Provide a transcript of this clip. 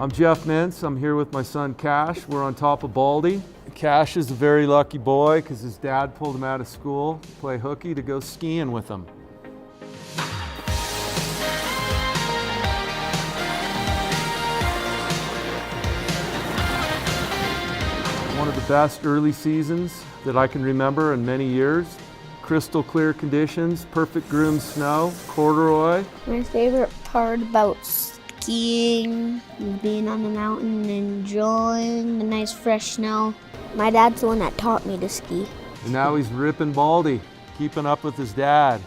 I'm Jeff Mintz. I'm here with my son Cash. We're on top of Baldy. Cash is a very lucky boy because his dad pulled him out of school to play hooky to go skiing with him. One of the best early seasons that I can remember in many years. Crystal clear conditions, perfect groomed snow, corduroy. My favorite part about skiing is being on the mountain and enjoying the nice fresh snow. My dad's the one that taught me to ski. And now he's ripping Baldy, keeping up with his dad.